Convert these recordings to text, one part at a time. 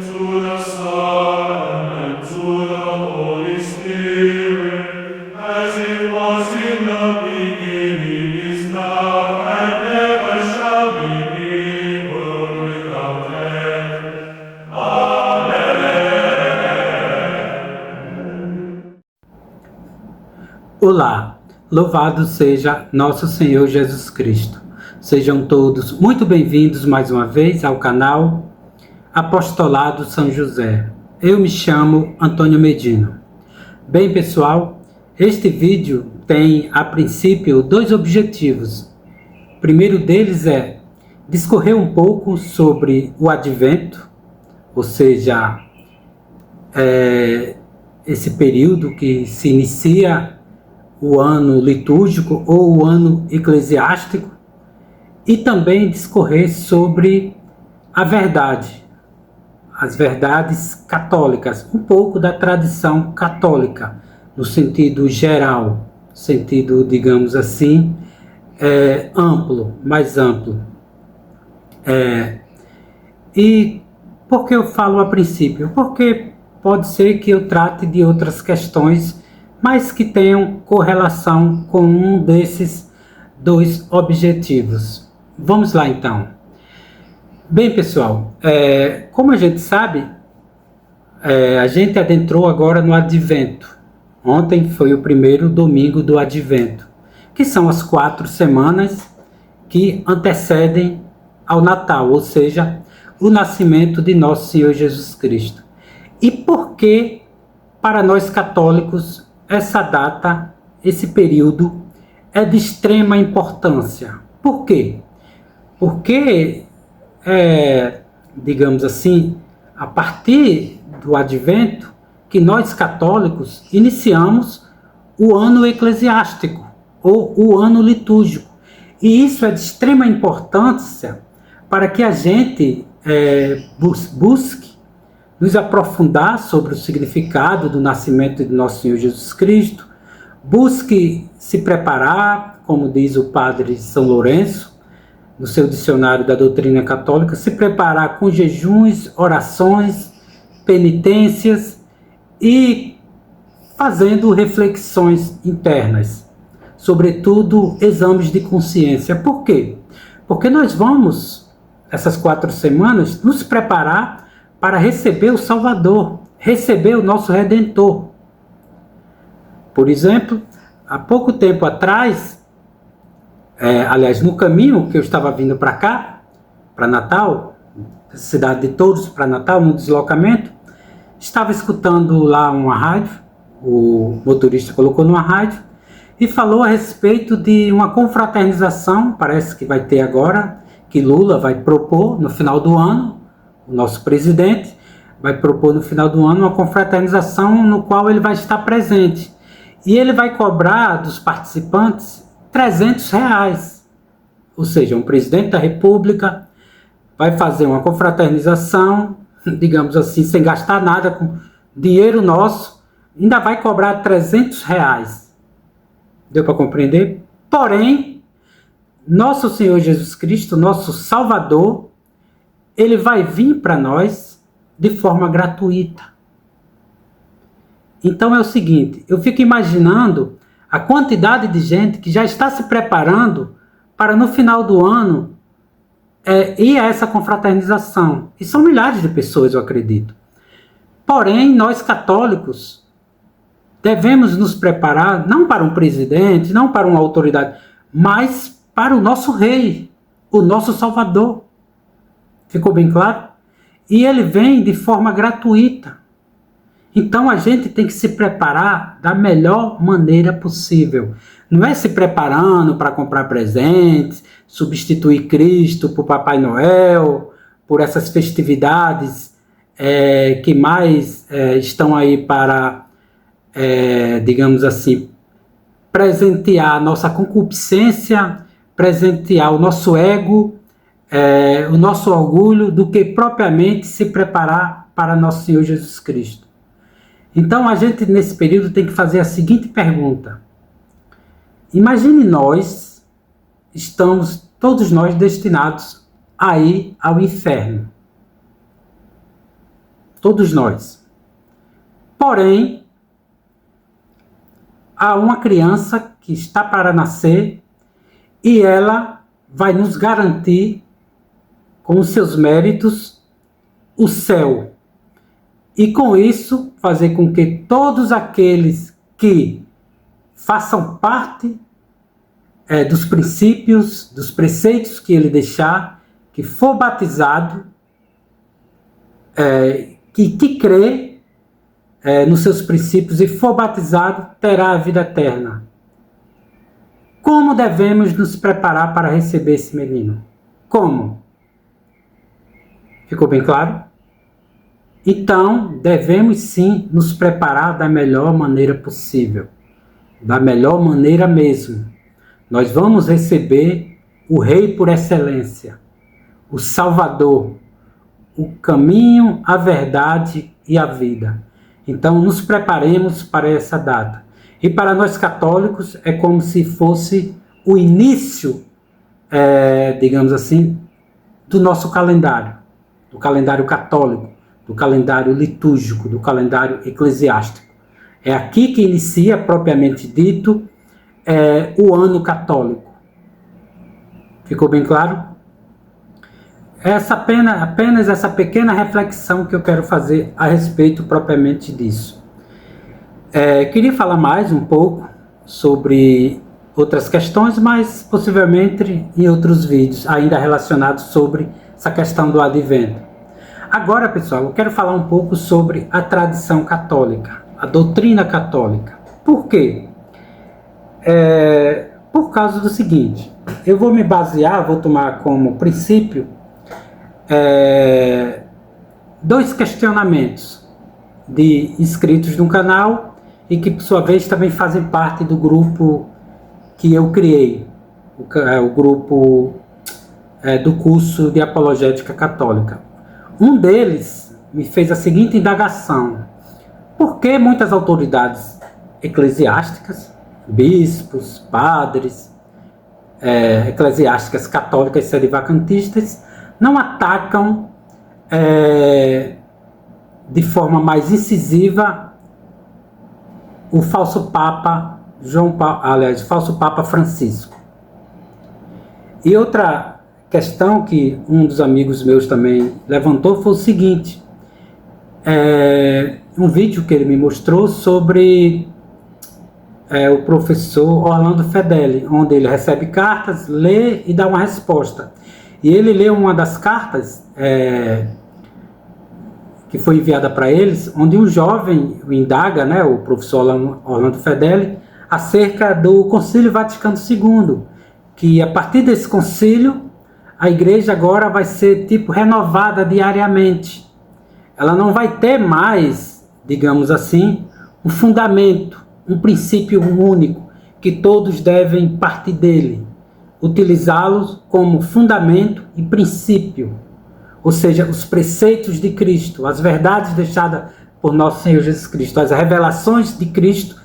to the Son, and to the Holy Spirit, as it was in the beginning, is now, and ever shall be, world without end. Olá, louvado seja nosso Senhor Jesus Cristo. Sejam todos muito bem-vindos mais uma vez ao canal Apostolado São José. Eu me chamo Antônio Medina. Bem, pessoal, este vídeo tem, a princípio, dois objetivos. O primeiro deles é discorrer um pouco sobre o Advento, ou seja, esse período que se inicia o ano litúrgico ou o ano eclesiástico, e também discorrer sobre a verdade, as verdades católicas, um pouco da tradição católica, no sentido geral, sentido, digamos assim, amplo, mais amplo. E por que eu falo a princípio? Porque pode ser que eu trate de outras questões, mas que tenham correlação com um desses dois objetivos. Vamos lá, então. Bem, pessoal, como a gente sabe, a gente adentrou agora no Advento. Ontem foi o primeiro domingo do Advento, que são as 4 semanas que antecedem ao Natal, ou seja, o nascimento de nosso Senhor Jesus Cristo. E por que, para nós católicos, essa data, esse período, é de extrema importância? Por quê? Porque, digamos assim, a partir do Advento, que nós católicos iniciamos o ano eclesiástico, ou o ano litúrgico. E isso é de extrema importância para que a gente busque nos aprofundar sobre o significado do nascimento de nosso Senhor Jesus Cristo, busque se preparar, como diz o padre São Lourenço, no seu dicionário da doutrina católica, se preparar com jejuns, orações, penitências e fazendo reflexões internas, sobretudo exames de consciência. Por quê? Porque nós vamos, essas 4 semanas, nos preparar para receber o Salvador, receber o nosso Redentor. Por exemplo, há pouco tempo atrás, aliás, no caminho que eu estava vindo para cá, para Natal, cidade de Touros para Natal, no deslocamento, estava escutando lá uma rádio, o motorista colocou numa rádio, e falou a respeito de uma confraternização, parece que vai ter agora, que Lula vai propor no final do ano. O nosso presidente vai propor no final do ano uma confraternização no qual ele vai estar presente. E ele vai cobrar dos participantes R$300. Ou seja, um presidente da República vai fazer uma confraternização, digamos assim, sem gastar nada, com dinheiro nosso, ainda vai cobrar R$300. Deu para compreender? Porém, nosso Senhor Jesus Cristo, nosso Salvador, ele vai vir para nós de forma gratuita. Então é o seguinte, eu fico imaginando a quantidade de gente que já está se preparando para no final do ano ir a essa confraternização. E são milhares de pessoas, eu acredito. Porém, nós católicos devemos nos preparar não para um presidente, não para uma autoridade, mas para o nosso rei, o nosso Salvador. Ficou bem claro? E ele vem de forma gratuita. Então a gente tem que se preparar da melhor maneira possível. Não é se preparando para comprar presentes, substituir Cristo por Papai Noel, por essas festividades que mais estão aí para, digamos assim, presentear a nossa concupiscência, presentear o nosso ego, o nosso orgulho, do que propriamente se preparar para nosso Senhor Jesus Cristo. Então a gente nesse período tem que fazer a seguinte pergunta: imagine todos nós destinados a ir ao inferno. todos nós. Porém, há uma criança que está para nascer e ela vai nos garantir, com os seus méritos, o céu. E com isso, fazer com que todos aqueles que façam parte dos princípios, dos preceitos que ele deixar, que for batizado, que crê nos seus princípios e for batizado, terá a vida eterna. Como devemos nos preparar para receber esse menino? Como? Ficou bem claro? Então, devemos sim nos preparar da melhor maneira possível. Da melhor maneira mesmo. Nós vamos receber o Rei por excelência, o Salvador, o caminho, a verdade e a vida. Então, nos preparemos para essa data. E para nós católicos, é como se fosse o início, digamos assim, do nosso calendário, do calendário católico, do calendário litúrgico, do calendário eclesiástico. É aqui que inicia, propriamente dito, o ano católico. Ficou bem claro? Apenas essa pequena reflexão que eu quero fazer a respeito propriamente disso. Queria falar mais um pouco sobre outras questões, mas possivelmente em outros vídeos ainda relacionados sobre essa questão do advento. Agora, pessoal, eu quero falar um pouco sobre a tradição católica, a doutrina católica. Por quê? Por causa do seguinte, eu vou me basear, vou tomar como princípio dois questionamentos de inscritos no canal e que, por sua vez, também fazem parte do grupo que eu criei, o grupo do curso de Apologética Católica. Um deles me fez a seguinte indagação: por que muitas autoridades eclesiásticas, bispos, padres, eclesiásticas católicas sedivacantistas, não atacam de forma mais incisiva o falso Papa o falso Papa Francisco? E outra questão que um dos amigos meus também levantou foi o seguinte: um vídeo que ele me mostrou sobre o professor Orlando Fedeli, onde ele recebe cartas, lê e dá uma resposta. E ele lê uma das cartas que foi enviada para eles, onde um jovem o indaga, o professor Orlando Fedeli, acerca do Concílio Vaticano II, que a partir desse concílio a igreja agora vai ser renovada diariamente. Ela não vai ter mais, digamos assim, um fundamento, um princípio único, que todos devem partir dele, utilizá-los como fundamento e princípio, ou seja, os preceitos de Cristo, as verdades deixadas por nosso Senhor Jesus Cristo, as revelações de Cristo,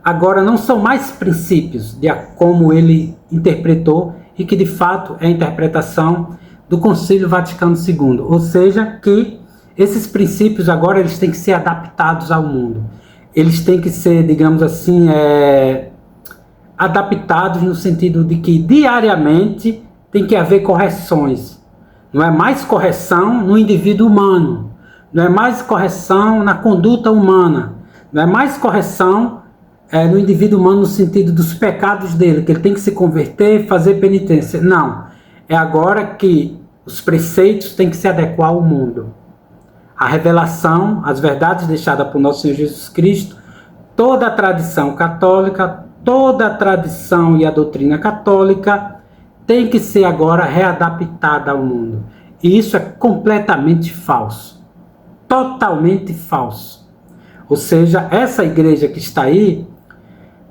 agora não são mais princípios, como ele interpretou, e que de fato é a interpretação do Concílio Vaticano II, ou seja, que esses princípios agora eles têm que ser adaptados ao mundo. Eles têm que ser, digamos assim, adaptados no sentido de que diariamente tem que haver correções. Não é mais correção no indivíduo humano, não é mais correção na conduta humana, não é mais correção no indivíduo humano no sentido dos pecados dele, que ele tem que se converter, fazer penitência. Não, é agora que os preceitos têm que se adequar ao mundo. A revelação, as verdades deixadas por nosso Senhor Jesus Cristo, toda a tradição católica, toda a tradição e a doutrina católica tem que ser agora readaptada ao mundo. E isso é completamente falso. Totalmente falso. Ou seja, essa igreja que está aí,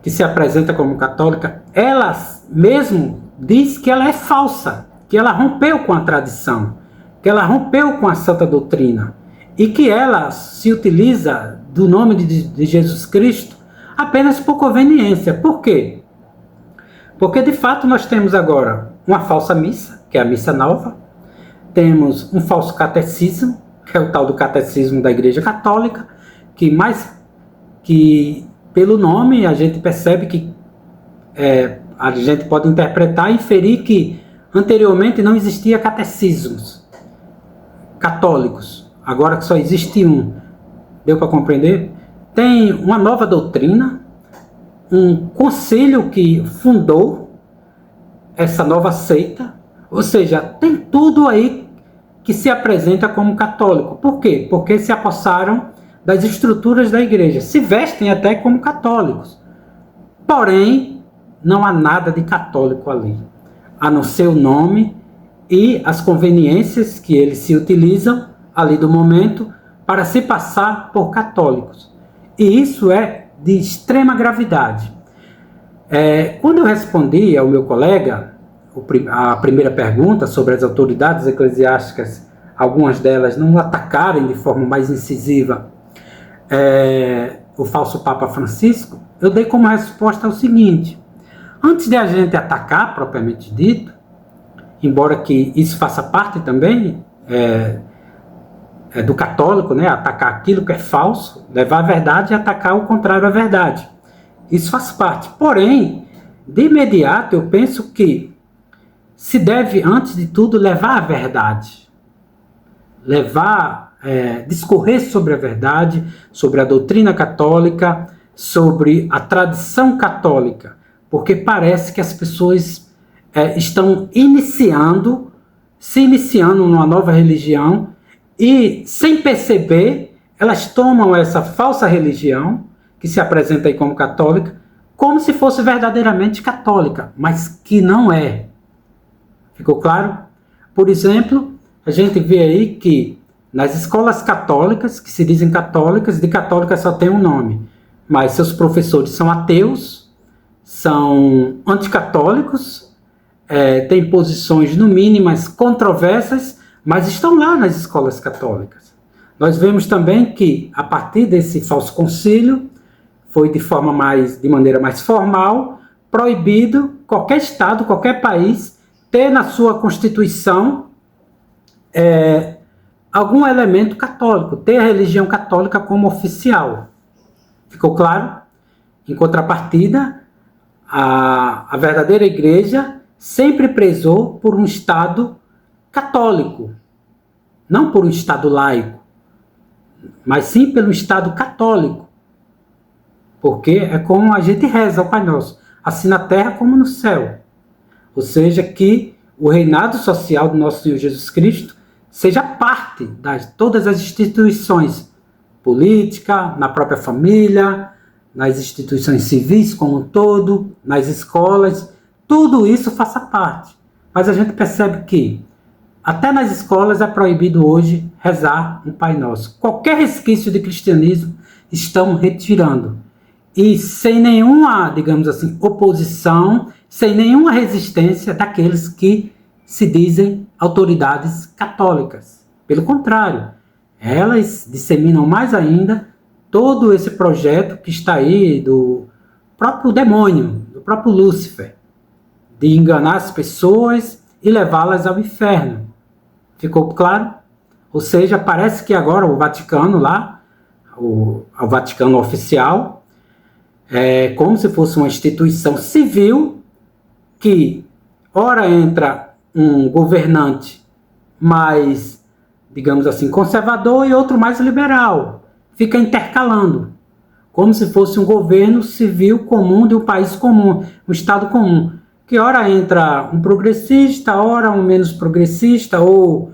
que se apresenta como católica, ela mesmo diz que ela é falsa, que ela rompeu com a tradição, que ela rompeu com a santa doutrina, e que ela se utiliza do nome de Jesus Cristo apenas por conveniência. Por quê? Porque de fato nós temos agora uma falsa missa, que é a missa nova, temos um falso catecismo, que é o tal do Catecismo da Igreja Católica, que pelo nome a gente percebe que a gente pode interpretar e inferir que anteriormente não existia catecismos católicos, agora que só existe um. Deu para compreender? Tem uma nova doutrina, um conselho que fundou essa nova seita, ou seja, tem tudo aí que se apresenta como católico. Por quê? Porque se apossaram das estruturas da igreja, se vestem até como católicos. Porém, não há nada de católico ali, a não ser o nome e as conveniências que eles se utilizam ali do momento para se passar por católicos. E isso é de extrema gravidade. Quando eu respondi ao meu colega a primeira pergunta sobre as autoridades eclesiásticas, algumas delas não atacarem de forma mais incisiva o falso Papa Francisco, eu dei como resposta o seguinte: antes de a gente atacar, propriamente dito, embora que isso faça parte também do católico, né, atacar aquilo que é falso, levar a verdade e atacar o contrário à verdade. Isso faz parte. Porém, de imediato, eu penso que se deve, antes de tudo, levar a verdade. Discorrer sobre a verdade, sobre a doutrina católica, sobre a tradição católica. Porque parece que as pessoas estão se iniciando numa nova religião e, sem perceber, elas tomam essa falsa religião, que se apresenta aí como católica, como se fosse verdadeiramente católica, mas que não é. Ficou claro? Por exemplo, a gente vê aí que nas escolas católicas, que se dizem católicas, de católica só tem um nome, mas seus professores são ateus, são anticatólicos, têm posições, no mínimo, controversas, mas estão lá nas escolas católicas. Nós vemos também que, a partir desse falso concílio, foi de maneira mais formal, proibido qualquer Estado, qualquer país, ter na sua Constituição algum elemento católico, ter a religião católica como oficial. Ficou claro? Em contrapartida, a verdadeira igreja sempre prezou por um Estado católico, não por um Estado laico, mas sim pelo Estado católico. Porque é como a gente reza ao Pai Nosso, assim na terra como no céu. Ou seja, que o reinado social do nosso Senhor Jesus Cristo seja parte de todas as instituições, política, na própria família, nas instituições civis como um todo, nas escolas, tudo isso faça parte. Mas a gente percebe que até nas escolas é proibido hoje rezar um Pai Nosso. Qualquer resquício de cristianismo estão retirando. E sem nenhuma, digamos assim, oposição, sem nenhuma resistência daqueles que se dizem autoridades católicas. Pelo contrário, elas disseminam mais ainda todo esse projeto que está aí do próprio demônio, do próprio Lúcifer, de enganar as pessoas e levá-las ao inferno. Ficou claro? Ou seja, parece que agora o Vaticano lá, o Vaticano oficial, é como se fosse uma instituição civil que, ora entra um governante mais, digamos assim, conservador e outro mais liberal. Fica intercalando, como se fosse um governo civil comum de um país comum, um Estado comum. Que ora entra um progressista, ora um menos progressista, ou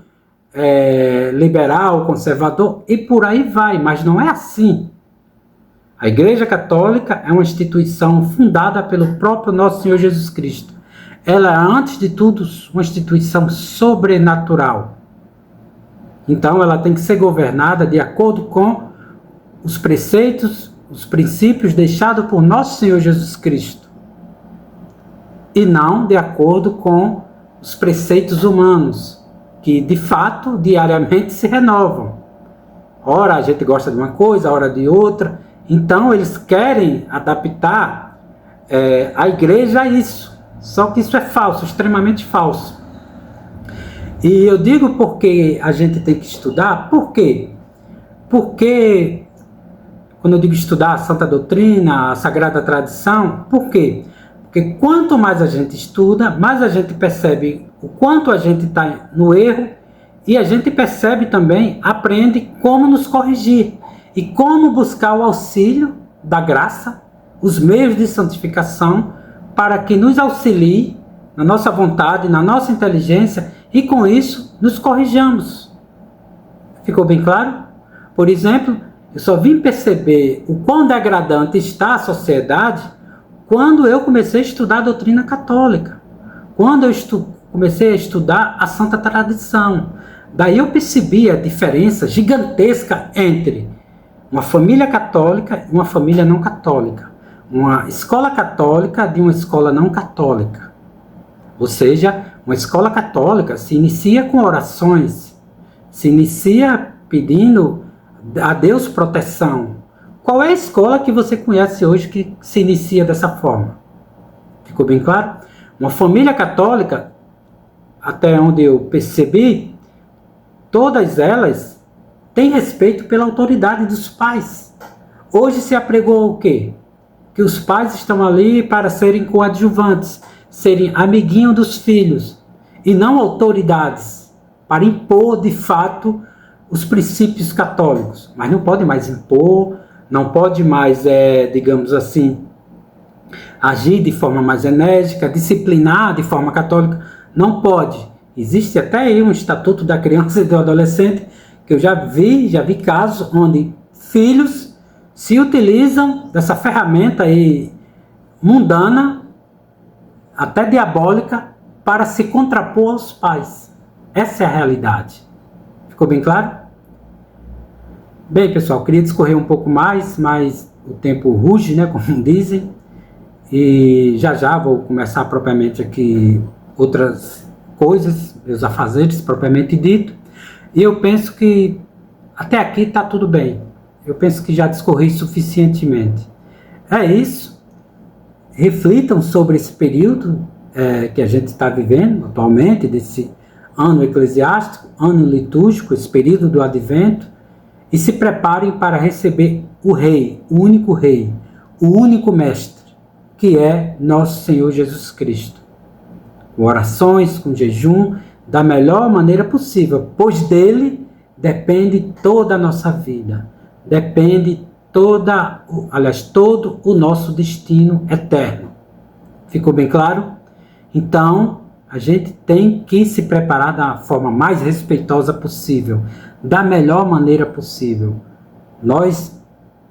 liberal, conservador, e por aí vai, mas não é assim. A Igreja Católica é uma instituição fundada pelo próprio nosso Senhor Jesus Cristo. Ela é, antes de tudo, uma instituição sobrenatural. Então, ela tem que ser governada de acordo com os preceitos, os princípios deixados por nosso Senhor Jesus Cristo. E não de acordo com os preceitos humanos, que, de fato, diariamente se renovam. Ora a gente gosta de uma coisa, ora de outra. Então, eles querem adaptar a igreja a isso. Só que isso é falso, extremamente falso. E eu digo porque a gente tem que estudar, por quê? Porque, quando eu digo estudar a Santa Doutrina, a Sagrada Tradição, por quê? Porque quanto mais a gente estuda, mais a gente percebe o quanto a gente está no erro e a gente percebe também, aprende como nos corrigir e como buscar o auxílio da graça, os meios de santificação para que nos auxilie na nossa vontade, na nossa inteligência e com isso nos corrijamos. Ficou bem claro? Por exemplo, eu só vim perceber o quão degradante está a sociedade quando eu comecei a estudar a doutrina católica, quando eu comecei a estudar a Santa Tradição. Daí eu percebi a diferença gigantesca entre uma família católica e uma família não católica, uma escola católica de uma escola não católica. Ou seja, uma escola católica se inicia com orações, se inicia pedindo a Deus proteção. Qual é a escola que você conhece hoje que se inicia dessa forma? Ficou bem claro? Uma família católica, até onde eu percebi, todas elas têm respeito pela autoridade dos pais. Hoje se apregou o quê? Que os pais estão ali para serem coadjuvantes, serem amiguinhos dos filhos, e não autoridades, para impor de fato os princípios católicos. Mas não pode mais impor, não pode mais, digamos assim, agir de forma mais enérgica, disciplinar de forma católica. Não pode. Existe até aí um Estatuto da Criança e do Adolescente, que eu já vi casos onde filhos se utilizam dessa ferramenta aí mundana, até diabólica, para se contrapor aos pais. Essa é a realidade. Ficou bem claro? Bem, pessoal, queria discorrer um pouco mais, mas o tempo ruge, né, como dizem, e já vou começar propriamente aqui outras coisas, meus afazeres propriamente dito, e eu penso que até aqui está tudo bem. Eu penso que já discorri suficientemente. É isso. Reflitam sobre esse período que a gente está vivendo atualmente, desse ano eclesiástico, ano litúrgico, esse período do Advento, e se preparem para receber o Rei, o único Mestre, que é nosso Senhor Jesus Cristo. Com orações, com jejum, da melhor maneira possível, pois dele depende toda a nossa vida, depende todo o nosso destino eterno. Ficou bem claro? Então, a gente tem que se preparar da forma mais respeitosa possível, da melhor maneira possível. Nós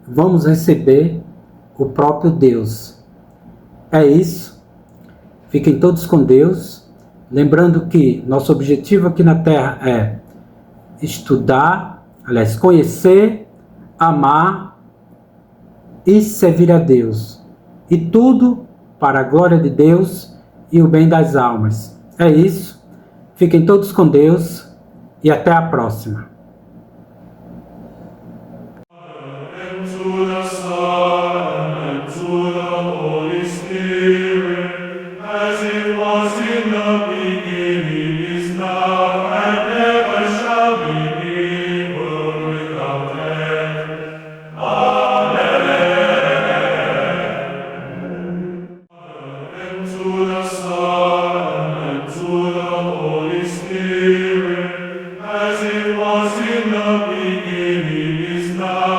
vamos receber o próprio Deus. É isso. Fiquem todos com Deus. Lembrando que nosso objetivo aqui na Terra é estudar, conhecer, amar e servir a Deus. E tudo para a glória de Deus e o bem das almas. É isso. Fiquem todos com Deus e até a próxima. As it was in the beginning, is now.